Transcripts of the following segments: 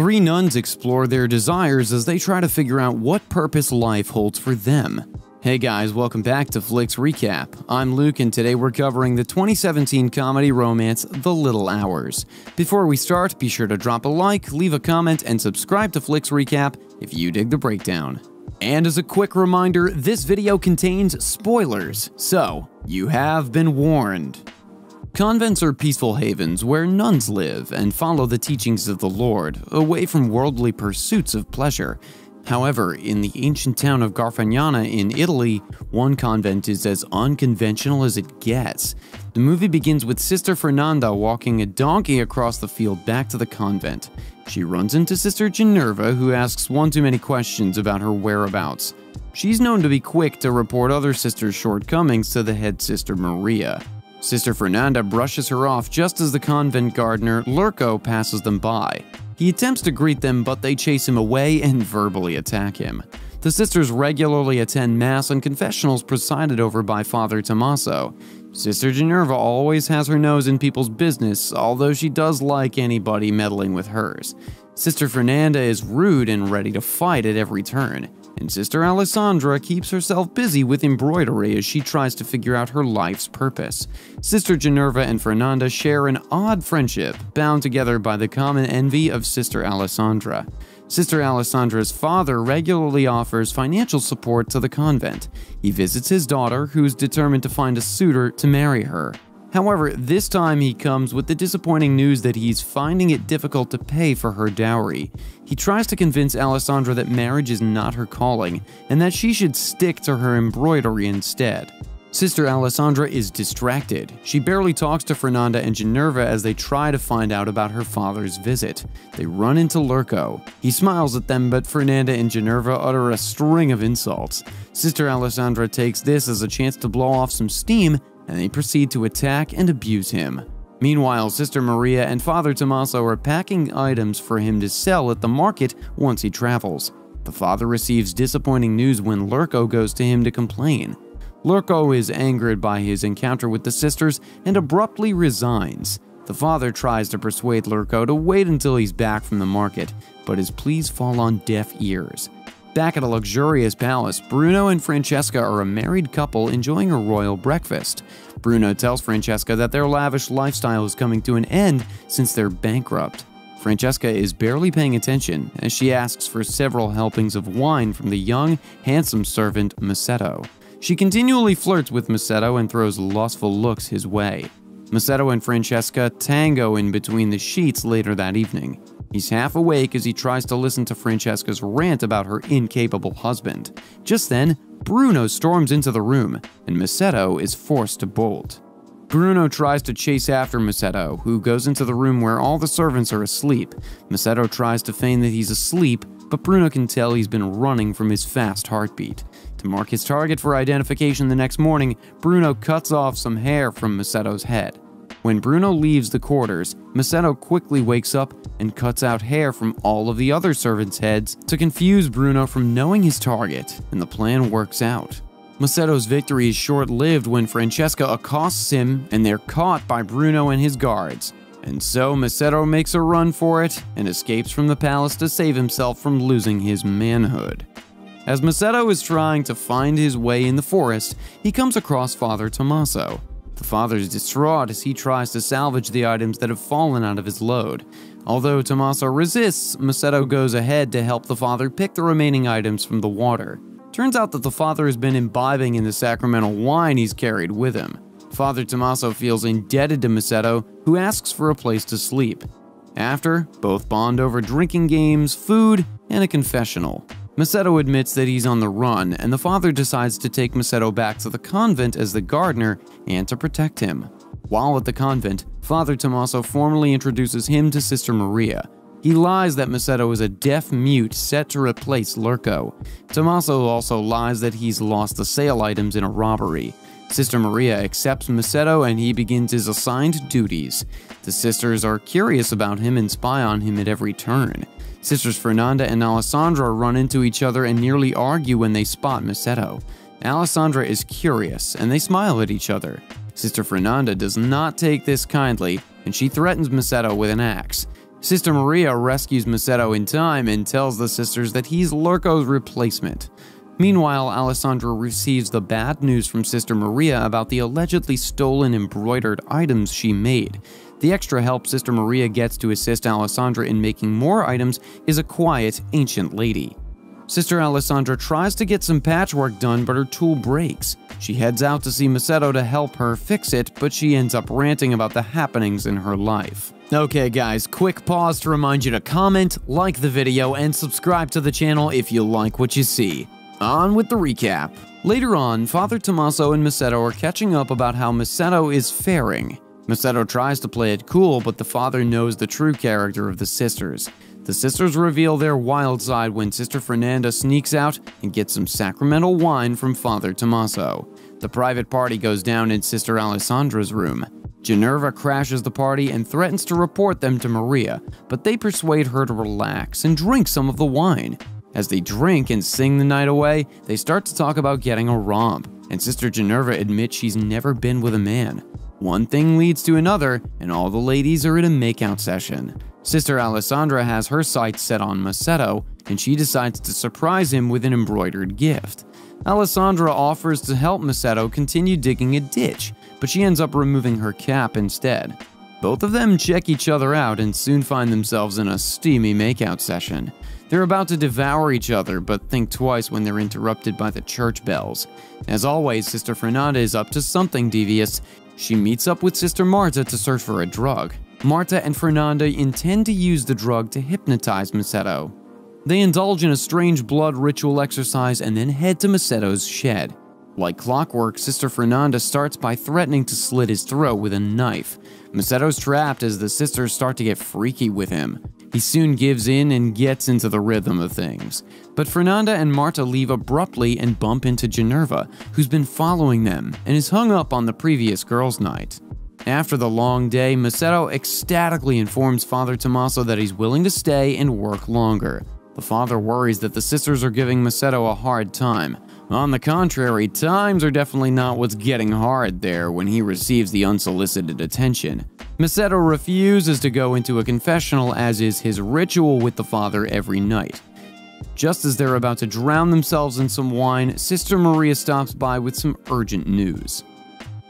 Three nuns explore their desires as they try to figure out what purpose life holds for them. Hey guys, welcome back to Flicks Recap. I'm Luke and today we're covering the 2017 comedy romance The Little Hours. Before we start, be sure to drop a like, leave a comment, and subscribe to Flicks Recap if you dig the breakdown. And as a quick reminder, this video contains spoilers, so you have been warned. Convents are peaceful havens where nuns live and follow the teachings of the Lord, away from worldly pursuits of pleasure. However, in the ancient town of Garfagnana in Italy, one convent is as unconventional as it gets. The movie begins with Sister Fernanda walking a donkey across the field back to the convent. She runs into Sister Ginevra, who asks one too many questions about her whereabouts. She's known to be quick to report other sisters' shortcomings to the head Sister Maria. Sister Fernanda brushes her off just as the convent gardener, Lurco, passes them by. He attempts to greet them, but they chase him away and verbally attack him. The sisters regularly attend Mass and confessionals presided over by Father Tommaso. Sister Ginevra always has her nose in people's business, although she does like anybody meddling with hers. Sister Fernanda is rude and ready to fight at every turn, and Sister Alessandra keeps herself busy with embroidery as she tries to figure out her life's purpose. Sister Ginevra and Fernanda share an odd friendship, bound together by the common envy of Sister Alessandra. Sister Alessandra's father regularly offers financial support to the convent. He visits his daughter, who's determined to find a suitor to marry her. However, this time he comes with the disappointing news that he's finding it difficult to pay for her dowry. He tries to convince Alessandra that marriage is not her calling, and that she should stick to her embroidery instead. Sister Alessandra is distracted. She barely talks to Fernanda and Ginevra as they try to find out about her father's visit. They run into Lurco. He smiles at them, but Fernanda and Ginevra utter a string of insults. Sister Alessandra takes this as a chance to blow off some steam, and they proceed to attack and abuse him. Meanwhile, Sister Maria and Father Tommaso are packing items for him to sell at the market once he travels. The father receives disappointing news when Lurco goes to him to complain. Lurco is angered by his encounter with the sisters and abruptly resigns. The father tries to persuade Lurco to wait until he's back from the market, but his pleas fall on deaf ears. Back at a luxurious palace, Bruno and Francesca are a married couple enjoying a royal breakfast. Bruno tells Francesca that their lavish lifestyle is coming to an end since they're bankrupt. Francesca is barely paying attention as she asks for several helpings of wine from the young, handsome servant Masetto. She continually flirts with Masetto and throws lustful looks his way. Masetto and Francesca tango in between the sheets later that evening. He's half awake as he tries to listen to Francesca's rant about her incapable husband. Just then, Bruno storms into the room, and Masetto is forced to bolt. Bruno tries to chase after Masetto, who goes into the room where all the servants are asleep. Masetto tries to feign that he's asleep, but Bruno can tell he's been running from his fast heartbeat. To mark his target for identification the next morning, Bruno cuts off some hair from Masetto's head. When Bruno leaves the quarters, Masetto quickly wakes up and cuts out hair from all of the other servants' heads to confuse Bruno from knowing his target, and the plan works out. Masetto's victory is short-lived when Francesca accosts him and they're caught by Bruno and his guards. And so Masetto makes a run for it and escapes from the palace to save himself from losing his manhood. As Masetto is trying to find his way in the forest, he comes across Father Tommaso. The father is distraught as he tries to salvage the items that have fallen out of his load. Although Tommaso resists, Masetto goes ahead to help the father pick the remaining items from the water. Turns out that the father has been imbibing in the sacramental wine he's carried with him. Father Tommaso feels indebted to Masetto, who asks for a place to sleep. After, both bond over drinking games, food, and a confessional. Masetto admits that he's on the run, and the father decides to take Masetto back to the convent as the gardener and to protect him. While at the convent, Father Tommaso formally introduces him to Sister Maria. He lies that Masetto is a deaf mute set to replace Lurco. Tommaso also lies that he's lost the sale items in a robbery. Sister Maria accepts Masetto and he begins his assigned duties. The sisters are curious about him and spy on him at every turn. Sisters Fernanda and Alessandra run into each other and nearly argue when they spot Masetto. Alessandra is curious and they smile at each other. Sister Fernanda does not take this kindly and she threatens Masetto with an axe. Sister Maria rescues Macedo in time and tells the sisters that he's Lurko's replacement. Meanwhile, Alessandra receives the bad news from Sister Maria about the allegedly stolen embroidered items she made. The extra help Sister Maria gets to assist Alessandra in making more items is a quiet, ancient lady. Sister Alessandra tries to get some patchwork done, but her tool breaks. She heads out to see Macedo to help her fix it, but she ends up ranting about the happenings in her life. Okay guys, quick pause to remind you to comment, like the video, and subscribe to the channel if you like what you see. On with the recap. Later on, Father Tommaso and Macedo are catching up about how Macedo is faring. Macedo tries to play it cool, but the father knows the true character of the sisters. The sisters reveal their wild side when Sister Fernanda sneaks out and gets some sacramental wine from Father Tommaso. The private party goes down in Sister Alessandra's room. Ginevra crashes the party and threatens to report them to Maria, but they persuade her to relax and drink some of the wine. As they drink and sing the night away, they start to talk about getting a romp, and Sister Ginevra admits she's never been with a man. One thing leads to another, and all the ladies are in a makeout session. Sister Alessandra has her sights set on Macedo, and she decides to surprise him with an embroidered gift. Alessandra offers to help Macedo continue digging a ditch, but she ends up removing her cap instead. Both of them check each other out and soon find themselves in a steamy makeout session. They're about to devour each other, but think twice when they're interrupted by the church bells. As always, Sister Fernanda is up to something devious. She meets up with Sister Marta to search for a drug. Marta and Fernanda intend to use the drug to hypnotize Macedo. They indulge in a strange blood ritual exercise and then head to Macedo's shed. Like clockwork, Sister Fernanda starts by threatening to slit his throat with a knife. Macedo's trapped as the sisters start to get freaky with him. He soon gives in and gets into the rhythm of things. But Fernanda and Marta leave abruptly and bump into Ginevra, who's been following them and is hung up on the previous girls' night. After the long day, Macedo ecstatically informs Father Tommaso that he's willing to stay and work longer. The father worries that the sisters are giving Macedo a hard time. On the contrary, times are definitely not what's getting hard there when he receives the unsolicited attention. Macedo refuses to go into a confessional, as is his ritual with the father every night. Just as they're about to drown themselves in some wine, Sister Maria stops by with some urgent news.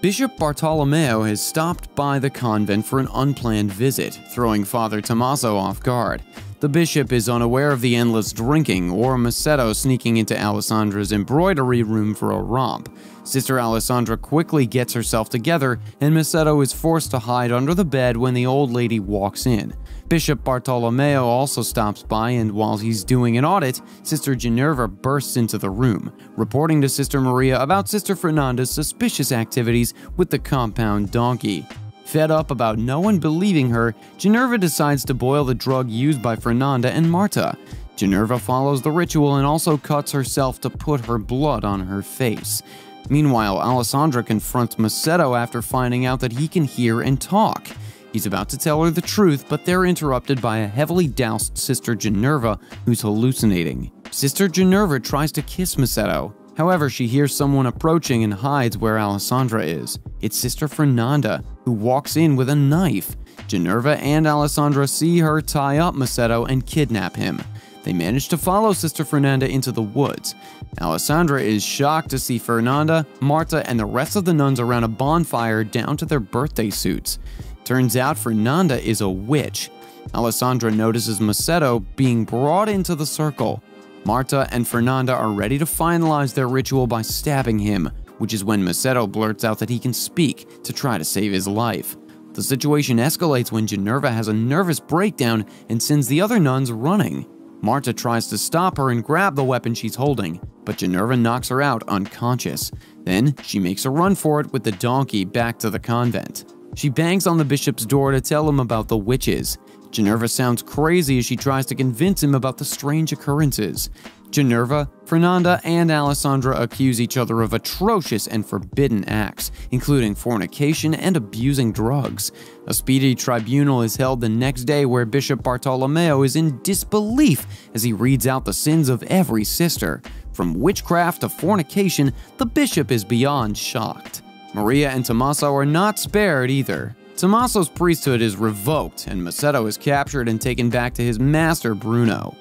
Bishop Bartolomeo has stopped by the convent for an unplanned visit, throwing Father Tommaso off guard. The bishop is unaware of the endless drinking or Macedo sneaking into Alessandra's embroidery room for a romp. Sister Alessandra quickly gets herself together, and Macedo is forced to hide under the bed when the old lady walks in. Bishop Bartolomeo also stops by, and while he's doing an audit, Sister Ginevra bursts into the room, reporting to Sister Maria about Sister Fernanda's suspicious activities with the compound donkey. Fed up about no one believing her, Ginevra decides to boil the drug used by Fernanda and Marta. Ginevra follows the ritual and also cuts herself to put her blood on her face. Meanwhile, Alessandra confronts Macedo after finding out that he can hear and talk. He's about to tell her the truth, but they're interrupted by a heavily doused Sister Ginevra who's hallucinating. Sister Ginevra tries to kiss Macedo. However, she hears someone approaching and hides where Alessandra is. It's Sister Fernanda, who walks in with a knife. Ginevra and Alessandra see her tie up Macedo and kidnap him. They manage to follow Sister Fernanda into the woods. Alessandra is shocked to see Fernanda, Marta, and the rest of the nuns around a bonfire down to their birthday suits. Turns out Fernanda is a witch. Alessandra notices Macedo being brought into the circle. Marta and Fernanda are ready to finalize their ritual by stabbing him, which is when Macedo blurts out that he can speak to try to save his life. The situation escalates when Ginevra has a nervous breakdown and sends the other nuns running. Marta tries to stop her and grab the weapon she's holding, but Ginevra knocks her out unconscious. Then she makes a run for it with the donkey back to the convent. She bangs on the bishop's door to tell him about the witches. Ginevra sounds crazy as she tries to convince him about the strange occurrences. Ginevra, Fernanda, and Alessandra accuse each other of atrocious and forbidden acts, including fornication and abusing drugs. A speedy tribunal is held the next day where Bishop Bartolomeo is in disbelief as he reads out the sins of every sister. From witchcraft to fornication, the bishop is beyond shocked. Maria and Tommaso are not spared either. Tommaso's priesthood is revoked, and Macedo is captured and taken back to his master Bruno.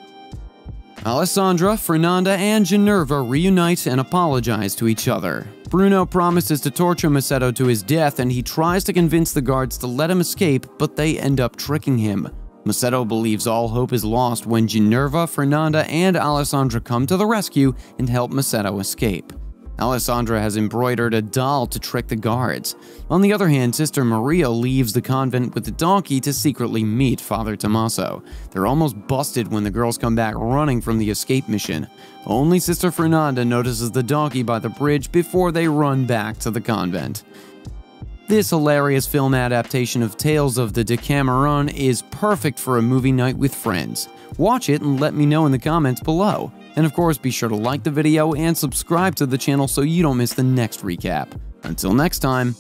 Alessandra, Fernanda, and Ginevra reunite and apologize to each other. Bruno promises to torture Macedo to his death, and he tries to convince the guards to let him escape, but they end up tricking him. Macedo believes all hope is lost when Ginevra, Fernanda, and Alessandra come to the rescue and help Macedo escape. Alessandra has embroidered a doll to trick the guards. On the other hand, Sister Maria leaves the convent with the donkey to secretly meet Father Tommaso. They're almost busted when the girls come back running from the escape mission. Only Sister Fernanda notices the donkey by the bridge before they run back to the convent. This hilarious film adaptation of Tales of the Decameron is perfect for a movie night with friends. Watch it and let me know in the comments below. And of course, be sure to like the video and subscribe to the channel so you don't miss the next recap. Until next time.